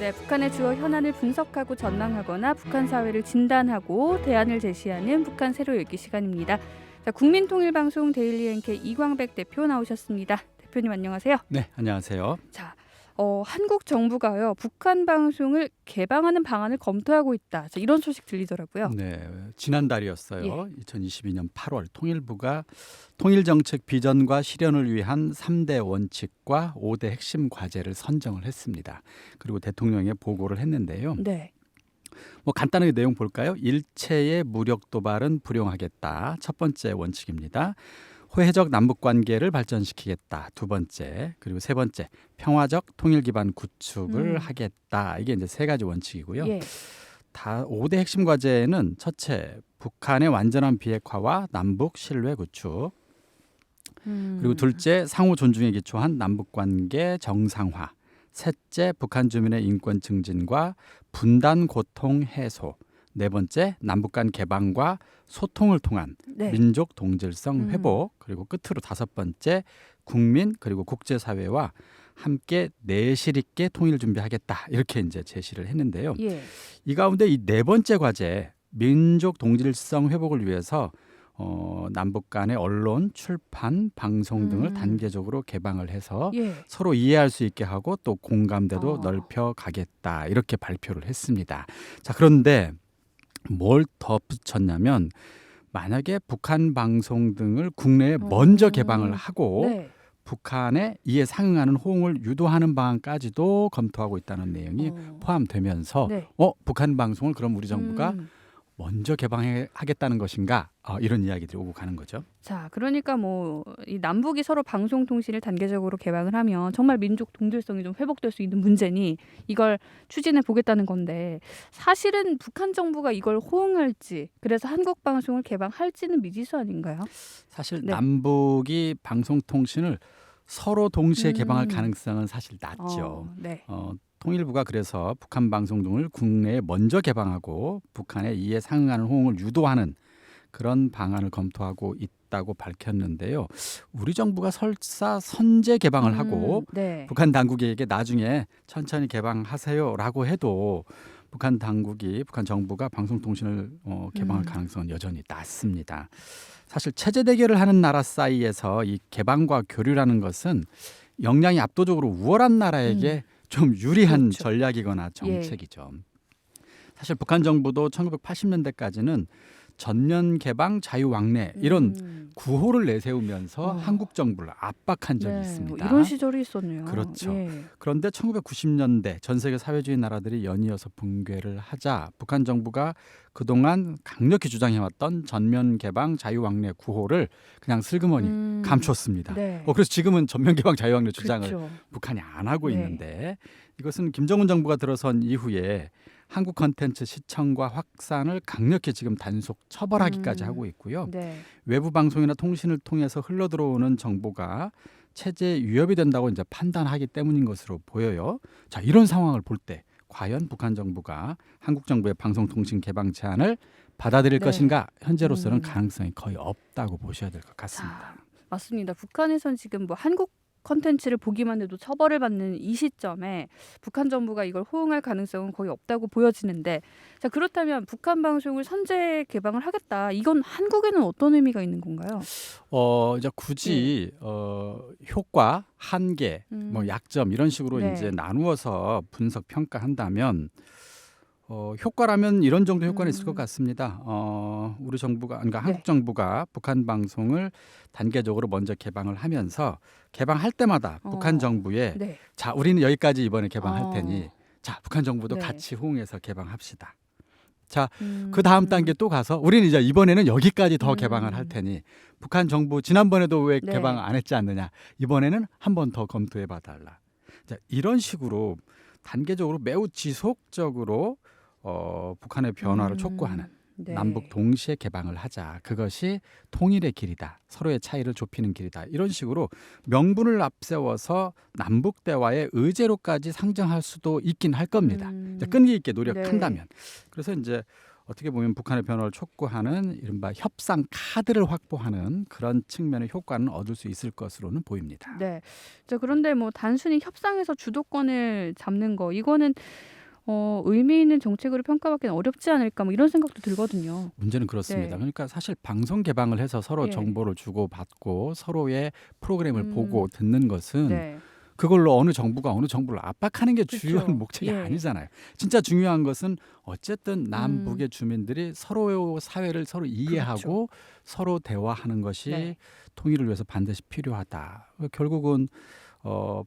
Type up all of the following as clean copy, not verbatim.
네, 북한의 주요 현안을 분석하고 전망하거나 북한 사회를 진단하고 대안을 제시하는 북한 새로 읽기 시간입니다. 자, 국민통일방송 데일리 NK 이광백 대표 나오셨습니다. 대표님 안녕하세요. 네, 안녕하세요. 자, 한국 정부가요 북한 방송을 개방하는 방안을 검토하고 있다. 자, 이런 소식 들리더라고요. 네, 지난달이었어요. 예. 2022년 8월 통일부가 통일정책 비전과 실현을 위한 3대 원칙과 5대 핵심 과제를 선정을 했습니다. 그리고 대통령에 보고를 했는데요. 네. 뭐 간단하게 내용 볼까요? 일체의 무력 도발은 불용하겠다. 첫 번째 원칙입니다. 호혜적 남북 관계를 발전시키겠다. 두 번째, 그리고 세 번째, 평화적 통일 기반 구축을 하겠다. 이게 이제 세 가지 원칙이고요. 예. 다 5대 핵심 과제는 첫째, 북한의 완전한 비핵화와 남북 신뢰 구축. 그리고 둘째, 상호 존중에 기초한 남북 관계 정상화. 셋째, 북한 주민의 인권 증진과 분단 고통 해소. 네 번째, 남북 간 개방과 소통을 통한 네. 민족 동질성 회복. 그리고 끝으로 다섯 번째, 국민 그리고 국제사회와 함께 내실 있게 통일 준비하겠다. 이렇게 이제 제시를 했는데요. 예. 이 가운데 이 네 번째 과제, 민족 동질성 회복을 위해서 남북 간의 언론, 출판, 방송 등을 단계적으로 개방을 해서 예. 서로 이해할 수 있게 하고 또 공감대도 아. 넓혀 가겠다. 이렇게 발표를 했습니다. 자, 그런데 뭘 덧붙였냐면 만약에 북한 방송 등을 국내에 먼저 개방을 하고 네. 북한에 이에 상응하는 호응을 유도하는 방안까지도 검토하고 있다는 내용이 포함되면서 네. 북한 방송을 그럼 우리 정부가 먼저 개방하겠다는 것인가? 이런 이야기들이 오고 가는 거죠. 자, 그러니까 이 남북이 서로 방송 통신을 단계적으로 개방을 하면 정말 민족 동질성이 좀 회복될 수 있는 문제니 이걸 추진해 보겠다는 건데 사실은 북한 정부가 이걸 호응할지 그래서 한국 방송을 개방할지는 미지수 아닌가요? 사실 네. 남북이 방송 통신을 서로 동시에 개방할 가능성은 사실 낮죠. 네. 통일부가 그래서 북한 방송 등을 국내에 먼저 개방하고 북한의 이에 상응하는 호응을 유도하는 그런 방안을 검토하고 있다고 밝혔는데요. 우리 정부가 설사 선제 개방을 하고 네. 북한 당국에게 나중에 천천히 개방하세요라고 해도 북한 당국이 북한 정부가 방송통신을 개방할 가능성은 여전히 낮습니다. 사실 체제 대결을 하는 나라 사이에서 이 개방과 교류라는 것은 역량이 압도적으로 우월한 나라에게 좀 유리한 그렇죠. 전략이거나 정책이죠. 사실 북한 정부도 1980년대까지는 전면 개방 자유 왕래 이런 구호를 내세우면서 한국 정부를 압박한 적이 있습니다. 이런 시절이 있었네요. 그렇죠. 예. 그런데 1990년대 전 세계 사회주의 나라들이 연이어서 붕괴를 하자 북한 정부가 그동안 강력히 주장해왔던 전면 개방 자유 왕래 구호를 그냥 슬그머니 감췄습니다. 네. 그래서 지금은 전면 개방 자유 왕래 주장을 그렇죠. 북한이 안 하고 네. 있는데 이것은 김정은 정부가 들어선 이후에 한국 콘텐츠 시청과 확산을 강력히 지금 단속 처벌하기까지 하고 있고요. 네. 외부 방송이나 통신을 통해서 흘러들어오는 정보가 체제에 위협이 된다고 이제 판단하기 때문인 것으로 보여요. 자, 이런 상황을 볼 때 과연 북한 정부가 한국 정부의 방송통신 개방 제안을 받아들일 네. 것인가? 현재로서는 가능성이 거의 없다고 보셔야 될 것 같습니다. 자, 맞습니다. 북한에선 지금 한국 컨텐츠를 보기만 해도 처벌을 받는 이 시점에 북한 정부가 이걸 호응할 가능성은 거의 없다고 보여지는데 자, 그렇다면 북한 방송을 선제 개방을 하겠다. 이건 한국에는 어떤 의미가 있는 건가요? 이제 굳이 효과, 한계, 약점 이런 식으로 네. 이제 나누어서 분석 평가한다면 효과라면 이런 정도 효과는 있을 것 같습니다. 우리 정부가, 그러니까 한국 네. 정부가 북한 방송을 단계적으로 먼저 개방을 하면서 개방할 때마다 북한 정부에 네. 자, 우리는 여기까지 이번에 개방할 테니 자, 북한 정부도 네. 같이 호응해서 개방합시다. 자, 그 다음 단계 또 가서 우리는 이제 이번에는 여기까지 더 개방을 할 테니 북한 정부 지난번에도 왜 네. 개방 안 했지 않느냐. 이번에는 한 번 더 검토해 봐 달라. 자, 이런 식으로 단계적으로 매우 지속적으로 북한의 변화를 촉구하는 네. 남북 동시에 개방을 하자. 그것이 통일의 길이다. 서로의 차이를 좁히는 길이다. 이런 식으로 명분을 앞세워서 남북 대화의 의제로까지 상정할 수도 있긴 할 겁니다. 이제 끈기 있게 노력한다면. 그래서 이제 어떻게 보면 북한의 변화를 촉구하는 이른바 협상 카드를 확보하는 그런 측면의 효과는 얻을 수 있을 것으로는 보입니다. 네. 자, 그런데 뭐 단순히 협상에서 주도권을 잡는 거 이거는 의미 있는 정책으로 평가받기는 어렵지 않을까 뭐 이런 생각도 들거든요. 문제는 그렇습니다. 네. 그러니까 사실 방송 개방을 해서 서로 예. 정보를 주고받고 서로의 프로그램을 보고 음. 듣는 것은 네. 그걸로 어느 정부가 어느 정부를 압박하는 게 그쵸. 주요한 목적이 예. 아니잖아요. 진짜 중요한 것은 어쨌든 음. 남북의 주민들이 서로의 사회를 서로 이해하고 서로 대화하는 것이 네. 통일을 위해서 반드시 필요하다. 결국은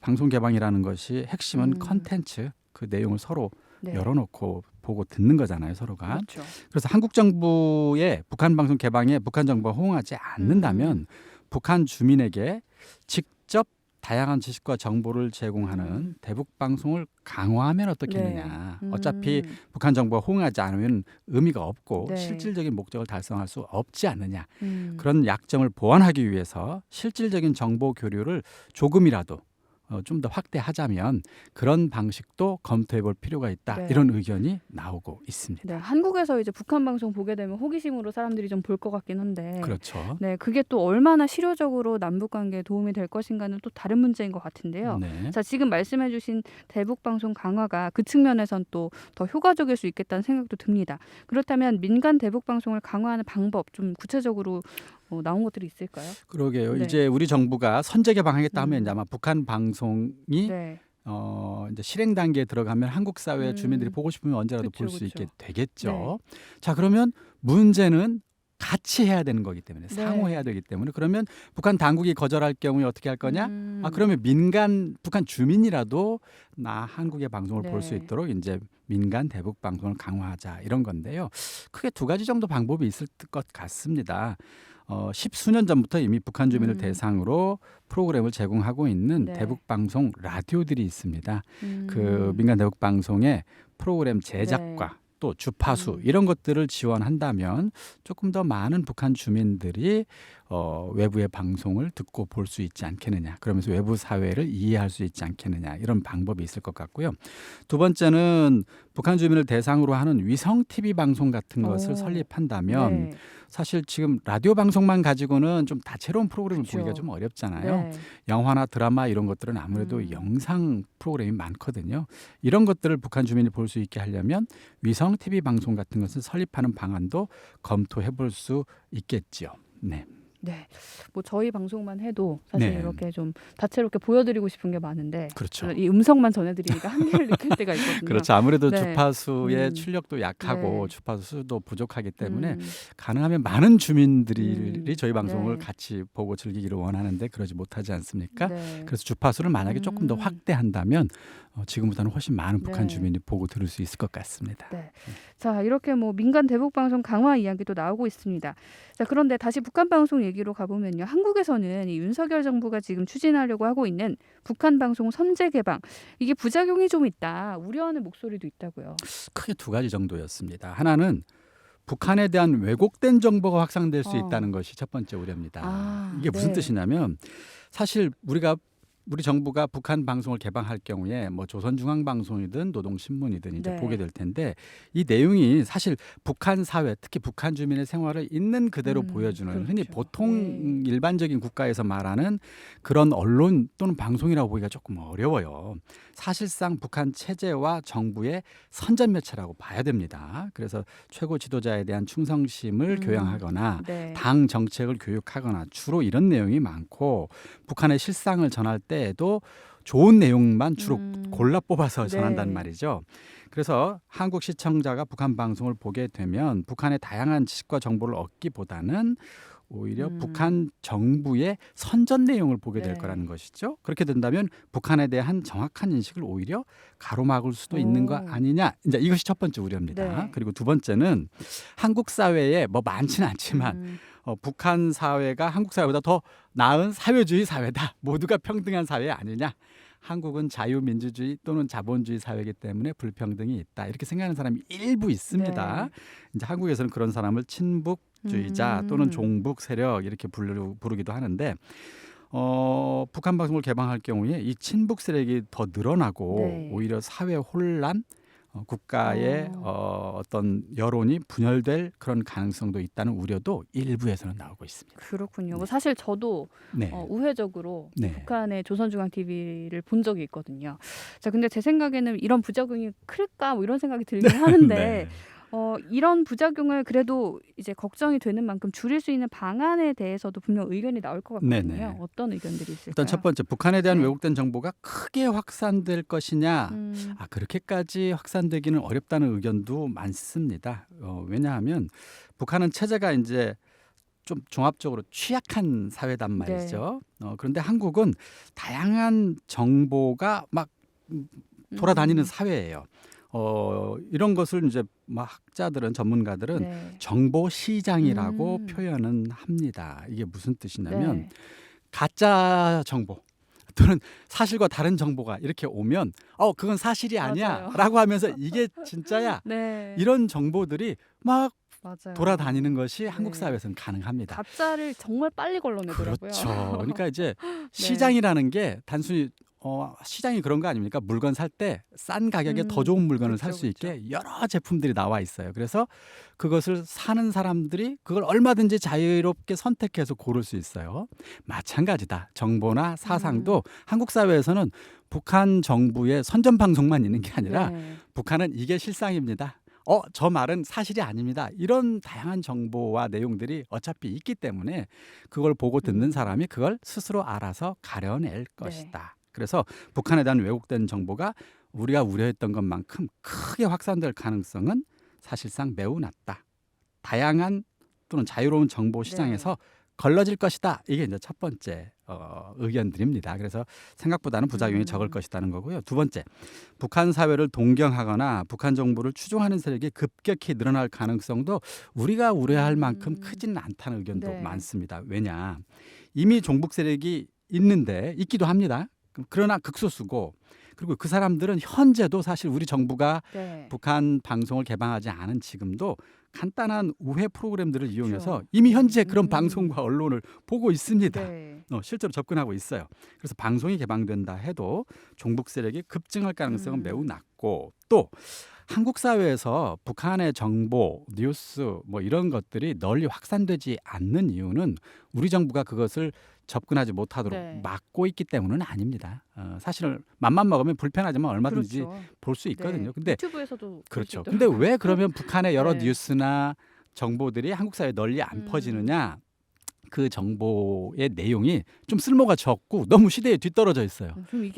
방송 개방이라는 것이 핵심은 컨텐츠 그 내용을 서로 네. 열어놓고 보고 듣는 거잖아요, 서로가. 그렇죠. 그래서 한국 정부의 북한 방송 개방에 북한 정부가 호응하지 않는다면 북한 주민에게 직접 다양한 지식과 정보를 제공하는 대북 방송을 강화하면 어떻겠느냐. 네. 어차피 북한 정부가 호응하지 않으면 의미가 없고 네. 실질적인 목적을 달성할 수 없지 않느냐. 그런 그런 약점을 보완하기 위해서 실질적인 정보 교류를 조금이라도 좀 더 확대하자면 그런 방식도 검토해 볼 필요가 있다. 네. 이런 의견이 나오고 있습니다. 네, 한국에서 이제 북한 방송 보게 되면 호기심으로 사람들이 좀 볼 것 같긴 한데 그렇죠. 네, 그게 또 얼마나 실효적으로 남북 관계에 도움이 될 것인가는 또 다른 문제인 것 같은데요. 네. 자, 지금 말씀해 주신 대북 방송 강화가 그 측면에선 또 더 효과적일 수 있겠다는 생각도 듭니다. 그렇다면 민간 대북 방송을 강화하는 방법 좀 구체적으로 나온 것들이 있을까요? 그러게요. 네. 이제 우리 정부가 선제 개방하겠다 하면 이제 아마 북한 방송이 네. 이제 실행 단계에 들어가면 한국 사회 주민들이 보고 싶으면 언제라도 그쵸, 볼 수 그쵸. 있게 되겠죠. 자, 그러면 문제는 같이 해야 되는 거기 때문에 상호해야 되기 때문에 그러면 북한 당국이 거절할 경우에 어떻게 할 거냐? 그러면 북한 주민이라도 나 한국의 방송을 볼 수 네. 있도록 이제 민간 대북 방송을 강화하자 이런 건데요. 크게 두 가지 정도 방법이 있을 것 같습니다. 10수년 전부터 이미 북한 주민을 대상으로 프로그램을 제공하고 있는 네. 대북 방송 라디오들이 있습니다. 그 음. 민간 대북 방송의 프로그램 제작과 또 주파수 이런 것들을 지원한다면 조금 더 많은 북한 주민들이 외부의 방송을 듣고 볼 수 있지 않겠느냐. 그러면서 외부 사회를 이해할 수 있지 않겠느냐. 이런 방법이 있을 것 같고요. 두 번째는 북한 주민을 대상으로 하는 위성 TV 방송 같은 것을 설립한다면 네. 사실 지금 라디오 방송만 가지고는 좀 다채로운 프로그램을 그쵸. 보기가 좀 어렵잖아요. 네. 영화나 드라마 이런 것들은 아무래도 영상 프로그램이 많거든요. 이런 것들을 북한 주민이 볼 수 있게 하려면 위성 TV 방송 같은 것을 설립하는 방안도 검토해 볼 수 있겠지요. 네. 네. 뭐 저희 방송만 해도 사실 네. 이렇게 좀 다채롭게 보여드리고 싶은 게 많은데 그렇죠. 이 음성만 전해드리니까 한계를 느낄 때가 있거든요. 그렇죠. 아무래도 네. 주파수의 출력도 약하고 네. 주파수 수도 부족하기 때문에 가능하면 많은 주민들이 저희 방송을 네. 같이 보고 즐기기를 원하는데 그러지 못하지 않습니까? 네. 그래서 주파수를 만약에 조금 더 확대한다면 지금보다는 훨씬 많은 북한 네. 주민이 보고 들을 수 있을 것 같습니다. 네. 자, 이렇게 뭐 민간 대북 방송 강화 이야기도 나오고 있습니다. 자, 그런데 다시 북한 방송 얘기로 가보면요. 한국에서는 이 윤석열 정부가 지금 추진하려고 하고 있는 북한 방송 선제 개방 이게 부작용이 좀 있다. 우려하는 목소리도 있다고요. 크게 두 가지 정도였습니다. 하나는 북한에 대한 왜곡된 정보가 확산될 수 있다는 것이 첫 번째 우려입니다. 이게 무슨 네. 뜻이냐면 사실 우리 정부가 북한 방송을 개방할 경우에 뭐 조선중앙방송이든 노동신문이든 이제 네. 보게 될 텐데 이 내용이 사실 북한 사회 특히 북한 주민의 생활을 있는 그대로 보여주는 흔히 그렇죠. 보통 일반적인 국가에서 말하는 그런 언론 또는 방송이라고 보기가 조금 어려워요. 사실상 북한 체제와 정부의 선전매체라고 봐야 됩니다. 그래서 최고 지도자에 대한 충성심을 교양하거나 네. 당 정책을 교육하거나 주로 이런 내용이 많고 북한의 실상을 전할 때에도 좋은 내용만 주로 골라 뽑아서 전한단 네. 말이죠. 그래서 한국 시청자가 북한 방송을 보게 되면 북한의 다양한 지식과 정보를 얻기보다는 오히려 북한 정부의 선전 내용을 보게 될 네. 거라는 것이죠. 그렇게 된다면 북한에 대한 정확한 인식을 오히려 가로막을 수도 있는 거 아니냐. 이제 이것이 첫 번째 우려입니다. 네. 그리고 두 번째는 한국 사회에 뭐 많지는 않지만 북한 사회가 한국 사회보다 더 나은 사회주의 사회다. 모두가 평등한 사회 아니냐. 한국은 자유민주주의 또는 자본주의 사회이기 때문에 불평등이 있다. 이렇게 생각하는 사람이 일부 있습니다. 네. 이제 한국에서는 그런 사람을 친북주의자 또는 종북 세력 이렇게 부르기도 하는데 북한 방송을 개방할 경우에 이 친북 세력이 더 늘어나고 네. 오히려 사회 혼란 국가의 어떤 여론이 분열될 그런 가능성도 있다는 우려도 일부에서는 나오고 있습니다. 그렇군요. 네. 뭐 사실 저도 네. 우회적으로 네. 북한의 조선중앙TV를 본 적이 있거든요. 자, 근데 제 생각에는 이런 부작용이 클까 뭐 이런 생각이 들긴 하는데 네. 이런 부작용을 그래도 이제 걱정이 되는 만큼 줄일 수 있는 방안에 대해서도 분명 의견이 나올 것 같거든요. 네네. 어떤 의견들이 있을까요? 일단 첫 번째, 북한에 대한 네. 왜곡된 정보가 크게 확산될 것이냐, 그렇게까지 확산되기는 어렵다는 의견도 많습니다. 왜냐하면 북한은 체제가 이제 좀 종합적으로 취약한 사회단 말이죠. 그런데 한국은 다양한 정보가 막 돌아다니는 사회예요. 이런 것을 이제 막 학자들은, 전문가들은 네. 정보 시장이라고 표현은 합니다. 이게 무슨 뜻이냐면 네. 가짜 정보 또는 사실과 다른 정보가 이렇게 오면 그건 사실이 아니야 맞아요. 라고 하면서 이게 진짜야, 네. 이런 정보들이 막 맞아요. 돌아다니는 것이 한국 네. 사회에서는 가능합니다. 가짜를 정말 빨리 걸러내더라고요. 그렇죠. 그러니까 이제 시장이라는 게 단순히 시장이 그런 거 아닙니까? 물건 살 때 싼 가격에 더 좋은 물건을 살 수 있게 여러 제품들이 나와 있어요. 그래서 그것을 사는 사람들이 그걸 얼마든지 자유롭게 선택해서 고를 수 있어요. 마찬가지다. 정보나 사상도 한국 사회에서는 북한 정부의 선전 방송만 있는 게 아니라 북한은 이게 실상입니다. 저 말은 사실이 아닙니다. 이런 다양한 정보와 내용들이 어차피 있기 때문에 그걸 보고 듣는 사람이 그걸 스스로 알아서 가려낼 것이다. 그래서 북한에 대한 왜곡된 정보가 우리가 우려했던 것만큼 크게 확산될 가능성은 사실상 매우 낮다. 다양한 또는 자유로운 정보 시장에서 걸러질 것이다. 이게 이제 첫 번째 의견들입니다. 그래서 생각보다는 부작용이 적을 것이라는 거고요. 두 번째, 북한 사회를 동경하거나 북한 정부를 추종하는 세력이 급격히 늘어날 가능성도 우리가 우려할 만큼 크지는 않다는 의견도 많습니다. 왜냐, 이미 종북 세력이 있기도 합니다. 그러나 극소수고, 그리고 그 사람들은 현재도 사실 우리 정부가 북한 방송을 개방하지 않은 지금도 간단한 우회 프로그램들을 이용해서 이미 현재 그런 방송과 언론을 보고 있습니다. 실제로 접근하고 있어요. 그래서 방송이 개방된다 해도 종북 세력이 급증할 가능성은 매우 낮고, 또 한국 사회에서 북한의 정보, 뉴스 뭐 이런 것들이 널리 확산되지 않는 이유는 우리 정부가 그것을 접근하지 못하도록 막고 있기 때문은 아닙니다. 사실은 맘만 먹으면 불편하지만 얼마든지 볼 수 있거든요. 근데 유튜브에서도 그렇죠. 근데 왜 그러면 북한의 여러 뉴스나 정보들이 한국 사회에 널리 안 퍼지느냐? 그 정보의 내용이 좀 쓸모가 적고 너무 시대에 뒤떨어져 있어요.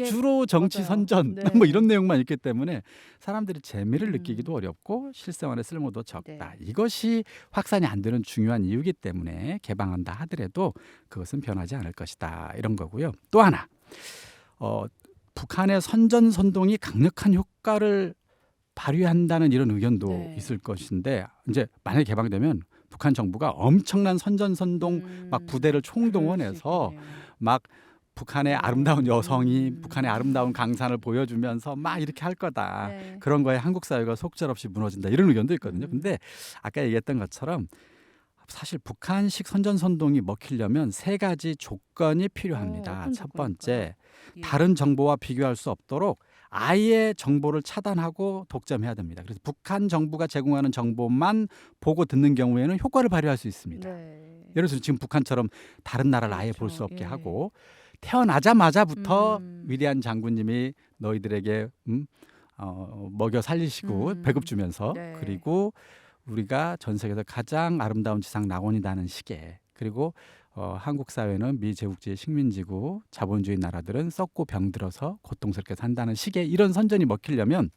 주로 정치 선전 뭐 이런 내용만 있기 때문에 사람들이 재미를 느끼기도 어렵고 실생활에 쓸모도 적다. 이것이 확산이 안 되는 중요한 이유이기 때문에 개방한다 하더라도 그것은 변하지 않을 것이다. 이런 거고요. 또 하나, 북한의 선전선동이 강력한 효과를 발휘한다는 이런 의견도 있을 것인데, 이제 만약에 개방되면 북한 정부가 엄청난 선전선동 막 부대를 총동원해서 막 북한의 아름다운 여성이 북한의 아름다운 강산을 보여주면서 막 이렇게 할 거다. 그런 거에 한국 사회가 속절없이 무너진다. 이런 의견도 있거든요. 근데 아까 얘기했던 것처럼 사실 북한식 선전선동이 먹히려면 세 가지 조건이 필요합니다. 첫 번째, 다른 정보와 비교할 수 없도록 아예 정보를 차단하고 독점해야 됩니다. 그래서 북한 정부가 제공하는 정보만 보고 듣는 경우에는 효과를 발휘할 수 있습니다. 예를 들어서 지금 북한처럼 다른 나라를 아예 볼 수 없게 하고, 태어나자마자부터 위대한 장군님이 너희들에게 먹여 살리시고 배급 주면서, 그리고 우리가 전 세계에서 가장 아름다운 지상 낙원이라는 시계, 그리고 한국 사회는 미제국주의 식민지고 자본주의 나라들은 썩고 병들어서 고통스럽게 산다는 식의 이런 선전이 먹히려면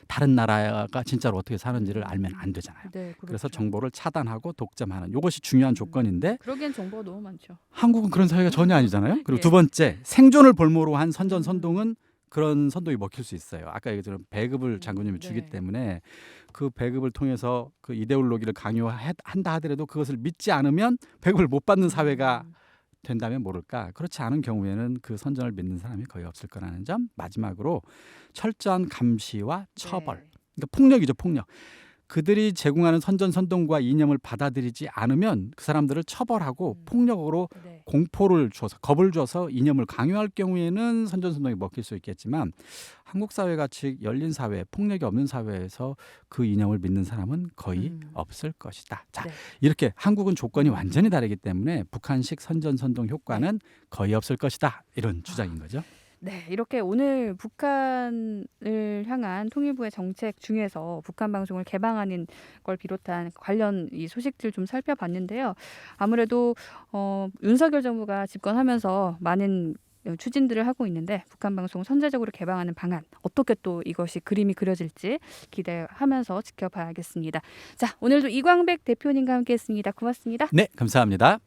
다른 나라가 진짜로 어떻게 사는지를 알면 안 되잖아요. 그래서 정보를 차단하고 독점하는, 이것이 중요한 조건인데, 그러기엔 정보가 너무 많죠. 한국은 그런 사회가 전혀 아니잖아요. 그리고 두 번째, 생존을 볼모로 한 선전선동은 그런 선동이 먹힐 수 있어요. 아까 얘기했던 배급을 장군님이 주기 때문에 그 배급을 통해서 그 이데올로기를 강요한다 하더라도 그것을 믿지 않으면 배급을 못 받는 사회가 된다면 모를까. 그렇지 않은 경우에는 그 선전을 믿는 사람이 거의 없을 거라는 점. 마지막으로 철저한 감시와 처벌. 그러니까 폭력이죠, 폭력. 그들이 제공하는 선전선동과 이념을 받아들이지 않으면 그 사람들을 처벌하고 폭력으로 네. 공포를 줘서 겁을 줘서 이념을 강요할 경우에는 선전선동이 먹힐 수 있겠지만 한국 사회같이 열린 사회, 폭력이 없는 사회에서 그 이념을 믿는 사람은 거의 없을 것이다. 자, 네. 이렇게 한국은 조건이 완전히 다르기 때문에 북한식 선전선동 효과는 거의 없을 것이다. 이런 주장인 거죠. 네, 이렇게 오늘 북한을 향한 통일부의 정책 중에서 북한 방송을 개방하는 걸 비롯한 관련 이 소식들 좀 살펴봤는데요. 아무래도 윤석열 정부가 집권하면서 많은 추진들을 하고 있는데 북한 방송을 선제적으로 개방하는 방안 어떻게 또 이것이 그림이 그려질지 기대하면서 지켜봐야겠습니다. 자, 오늘도 이광백 대표님과 함께했습니다. 고맙습니다. 네, 감사합니다.